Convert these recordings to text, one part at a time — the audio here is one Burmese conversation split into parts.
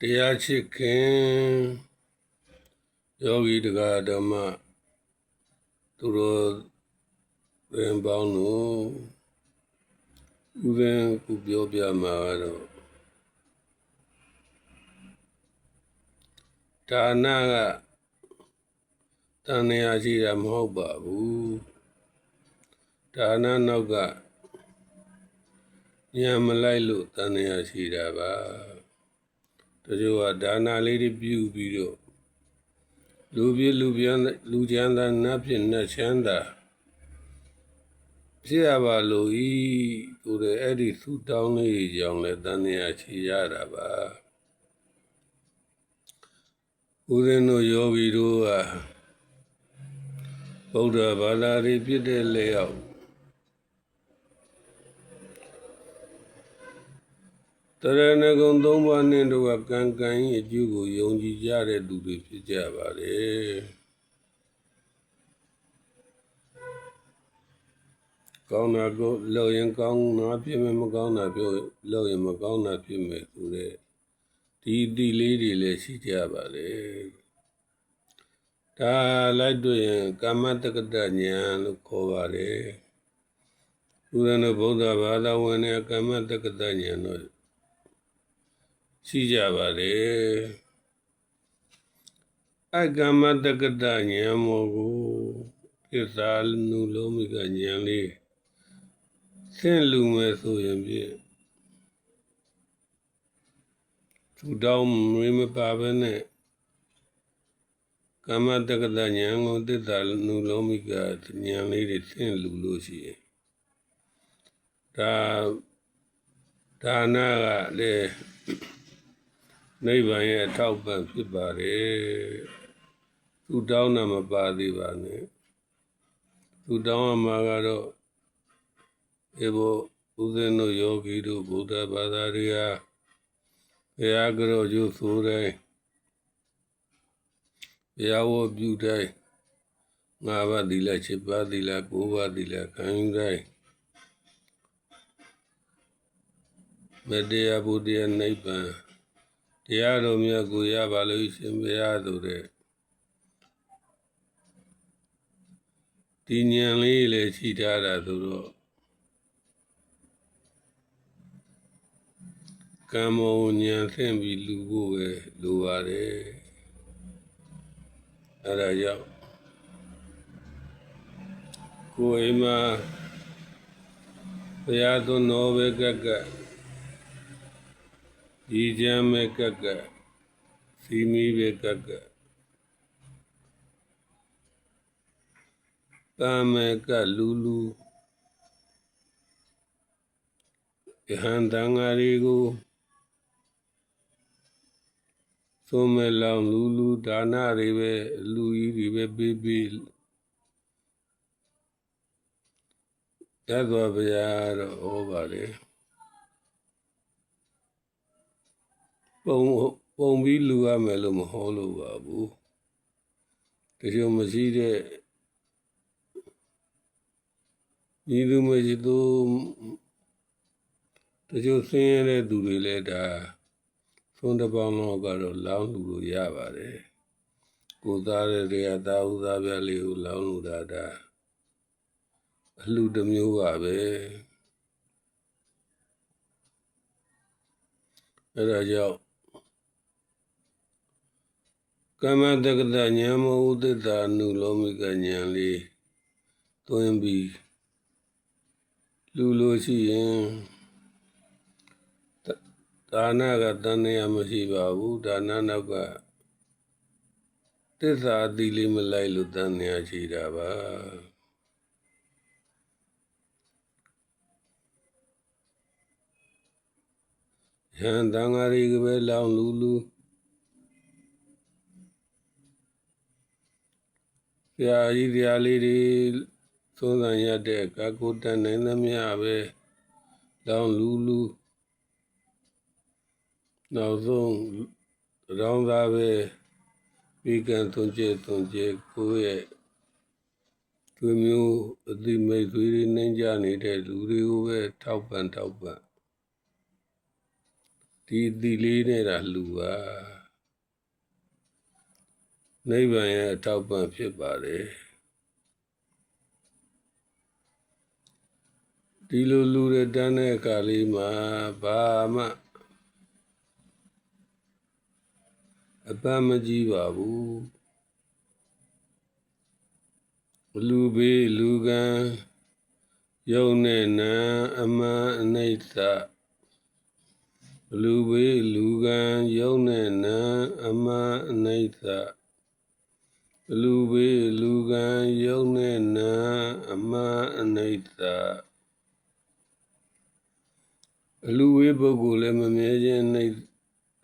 တရားချစ်ခင်ယောဂီတရားဓမ္မသူတော်သင်ပေါင်းတို့ဥစဉ်ခုပြောပြမှာတော့ဒါနကတဏှာရှိတာမဟုတ်ပါဘူးဒါနနောက်ကဉာဏ်မလိုက်လို့တဏှာရှိတာပါတချို့ကဒါနလေးတွေပြုပြီးတော့လူပြည့်လူချမ်းသာနတ်ဖြစ်နတ်ချမ်းသာဖြစ်ရပါလို့ဤဆိုတဲ့အဲ့ဒီသုတောင်းလေးကြောင့်လည်းတဏှာရှိရတာပါဦးဇင်းတို့ယောဂီတို့ကဗုဒ္ဓဘာသာတွေဖြစ်တဲ့လျောက်တရဏဂုံ၃ပါးနဲ့တို့ကကံကံ၏အကျိုးကိုယုံကြည်ကြတဲ့သူတွေဖြစ်ကြပါတယ်ကောင်းတာကိုလုပ်ရင်ကောင်းတာဖြစ်မယ်မကောင်းတာပြောလုပ်ရင်မကောင်းတာဖြစ်မယ်ဆိုတဲ့ဒီအတိလေးတွေလည်းရှိကြပါတယ်ဒါလိုက်တွေ့ရင်ကာမတက္ကတဉာဏ်လို့ခေါ်ပါတယ်ဦးဇင်းတို့ဗုဒ္ဓဘာသာဝင်တဲ့ကာမတက္ကတဉာဏ်တို့ရှိကြပါတယ်အကာမတက္ကတဉာဏ်မို့ကိုသစ္စာနုလုံးမိကဉာဏ်လေးဆင့်လူမယ်ဆိုရင်ဖြင့်သူတောင်းမပါဘဲနဲ့ကာမတက္ကတဉာဏ်ကိုသစ္စာနုလုံးမိကဉာဏ်လေးတွေဆင့်လူလို့ရှိရင်ဒါနကလည်းနိဗ္ဗာန်ရဲ့အထောက်ပံ့ဖြစ်ပါတယ်သူတောင်းတာမပါသေးပါနဲ့သူတောင်းမှာကတော့အေဘောဦးဇင်းတို့ယောဂီတို့ဗုဒ္ဓဘာသာတွေဟာဘုရားကြောကျိုးဆိုတိုင်းဘုရားဝတ်ပြုတိုင်း၅ပါးသီလ7ပါးသီလ9ပါးသီလခံယူတိုင်းမတရားဘုရားနိဗ္ဗာန်တရားတော်မြတ်ကိုရပါလို့ရှင်ဘုရားဆိုတဲ့ဒီဉာဏ်လေးလည်းရှိထားတာဆိုတော့ကံမောဉာဏ်ဆင့်ပြီးလူဖို့ပဲလိုပါတယ်အဲဒါကြောင့်ကိုယ်အိမ်မှာဘုရားသွန်တော်ပဲကက်ကဒီချမ်းပဲကက်ကစီမီပဲကက်ကတမ်းမဲကလူယဟန်တန်ဃာတွေကိုသုံးမဲ့လောင်လူဒါနတွေပဲလူကြီးတွေပဲပေးရသော်ဘုရားတော့ဟောပါတယ်ပုံပြီးလူရမယ်လို့မဟောလို့ပါဘူးတချို့မရှိတဲ့ညီသူမရှိသူတချို့ဆင်းရဲတဲ့သူတွေလည်းဒါသုံးတစ်ပေါင်းလောက်ကတော့လောင်းလူလို့ရပါတယ်ကိုသားတဲ့တရားသားဥသားပြလေးကိုလောင်းလူတာဒါအလှတစ်မျိုးပါပဲအဲဒါကြောင့်ကမ္မတက္ကတဉာဏ်မဟုသစ္စာနုလောမိကဉာဏ်လေးသွင်းပြီးလူလို့ရှိရင်ဒါနကတဏှာမရှိပါဘူးဒါနနောက်ကသစ္စာအတိလေးမလိုက်လို့တဏှာရှိတာပါယဟန်တန်ဃာတွေကပဲလောင်းလူဆရာကြီးတရားလေးတွေသုံးဆံရတဲ့ကာကိုတန်နိုင်သမျှပဲလောင်းလူနောက်ဆုံးရောင်းသားပဲပြီးကံသွန်ကျဲကိုယ့်ရဲ့သူမျိုးအတိမိတ်သွေးတွေနှိမ့်ကြနေတဲ့လူတွေကိုပဲထောက်ပံ့ ဒီအတိလေးနဲ့တာလှူပါနိဗ္ဗာန်ရဲ့အထောက်ပံ့ဖြစ်ပါတယ်ဒီလိုလူရတန်းတဲ့အခါလေးမှာဘာမှအပန်းမကြီးပါဘူးလူဘေးလူကံယုံနဲ့နံအမှန်အနိစ္စလူဘေးလူကံယုံနဲ့နံအမှန်အနိစ္စလူဘေးလူကံယုံနဲ့နံအမှန်အနိစ္စအလူဝေးပုဂ္ဂိုလ်လည်းမမြဲခြင်းနှိစ္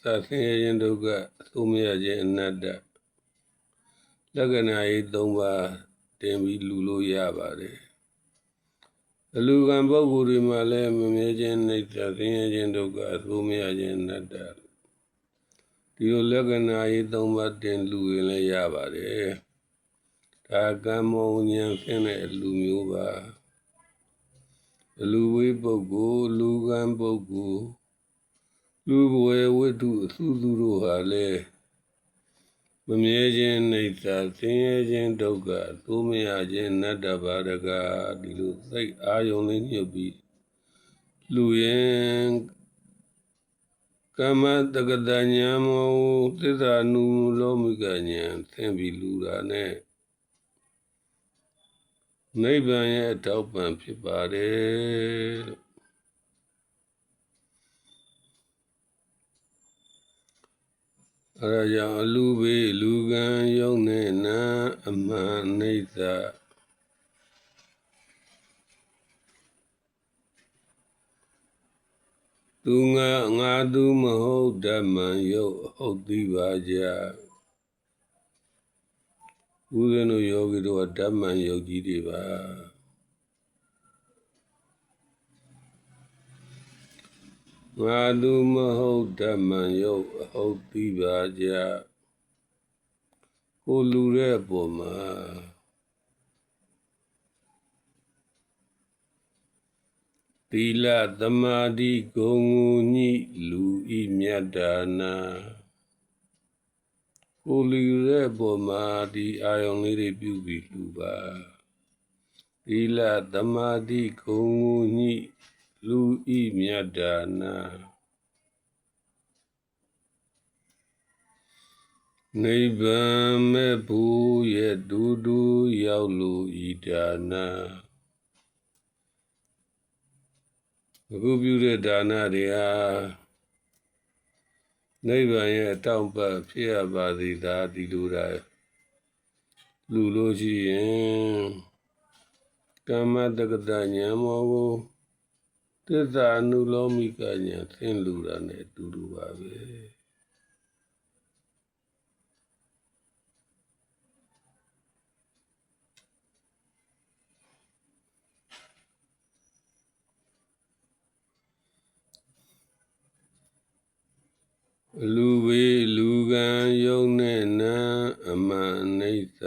စဆင်းရဲခြင်းဒုက္ခသို့မရခြင်းအနတ္တလက္ခဏာရေး၃ပါးတင်ပြီးလူလို့ရပါတယ်အလူကံပုဂ္ဂိုလ်တွေမှာလည်းမမြဲခြင်းနှိစ္စဆင်းရဲခြင်းဒုက္ခသို့မရခြင်းအနတ္တဒီလိုလက္ခဏာရေး၃ပါးတင်လူရင်လည်းရပါတယ်ဒါကံမောဉာဏ်ဖြင့်တဲ့အလူမျိုးပါအလူဝေးပုဂ္ဂိုလ်လူကံပုဂ္ဂိုလ်လူဘဝဝတ္ထုအစုစုတို့ဟာလည်းမမြဲခြင်းနှိစ္စဆင်းရဲခြင်းဒုက္ခသို့မရခြင်းအနတ္တပါဒကဒီလိုသိအာယုံလေးညှုပ်ပြီးလူရင်ကမ္မတက္ကတဉာဏ်မောသစ္စာနုလောမိကဉာဏ်သင်ပြီးလူတာနဲ့နိဗ္ဗာန်ရဲ့အထောက်ပံ့ဖြစ်ပါတယ်အဲဒါကြောင့်အလူဘေးလူကံယုံနဲ့နာအမှန်နိစ္စသူငါသူမဟုတ်ဓမ္မံယုတ်ဟုတ်သိပါကြဦးဇင်းတို့ယောဂီတို့ကဓမ္မံယုတ်ကြီးတွေပါငါသူမဟုတ်ဓမ္မံယုတ်ဟုတ်သိပါကြကိုလူတဲ့ပုံမှာသီလသမာဓိဂုဏ်ကိုညှိလူဤမြတ်ဒါနာကိုလူတဲ့ပုံမှာဒီအာယုံလေးတွေပြုပြီးလူပါသီလသမာဓိဂုဏ်ကိုညှိလူဤမြတ်ဒါနာနိဗ္ဗာန်မဲ့ဘူးရဲ့ဒူဒူရောက်လို့ဤဒါနာအခုပြုတဲ့ဒါနတွေဟာနိဗ္ဗာန်ရဲ့အတောက်ပံ့ဖြစ်ရပါသည်သာဒီလိုတာလူလို့ရှိရင်ကမ္မတက္ကတဉာဏ်မောကိုသစ္စာအနုလောမိကဉာဏ်သင်လူတာနဲ့အတူတူပါပဲလူဘေးလူကံယုံနဲ့နာအမှန်နိစ္စ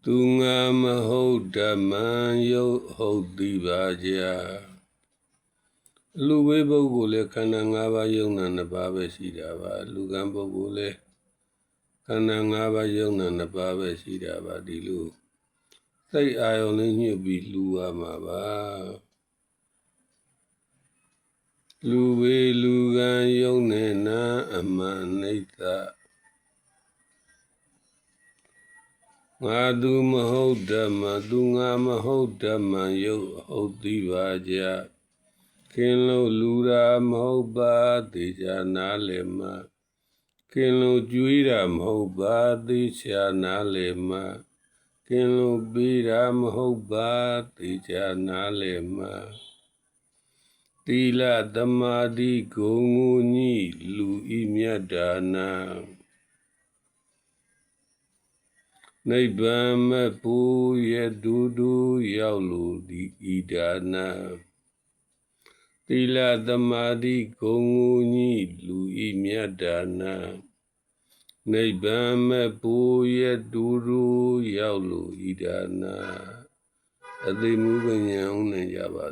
သူငါမဟုတ်ဓမ္မံယုတ်ဟုတ်သိပါကြလူဘေးပုဂ္ဂိုလ်လည်းခန္ဓာ၅ပါးယုံနာ၂ပါးပဲရှိတာပါလူကံပုဂ္ဂိုလ်လည်းခန္ဓာ၅ပါးယုံနာ၂ပါးပဲရှိတာပါဒီလိုစိတ်အာယုံလေးညှို့ပြီးလူရမှာပါလူဘေးလူကံယုံနဲ့နာအမှန်နိစ္စငါသူမဟုတ်ဓမ္မသူငါမဟုတ်ဓမ္မယုတ်ဟုတ်သိပါကြခင်လို့လူတာမဟုတ်ပါသေချာနားလည်မှခင်လို့ကြွေးတာမဟုတ်ပါသေချာနားလည်မှခင်လို့ပေးတာမဟုတ်ပါသေချာနားလည်မှသီလသမာဓိဂုဏ်ကိုညှိလူဤမြတ်ဒါနာနိဗ္ဗာန်မဲ့ဘူးရဲ့ဒူဒူရောက်လို့ဒီဤဒါနာသီလသမာဓိဂုဏ်ကိုညှိလူဤမြတ်ဒါနာနိဗ္ဗာန်မဲ့ဘူးရဲ့ဒူဒူရောက်လို့ဤဒါနာ အသိမှုပညာဦးနိုင်ကြပါ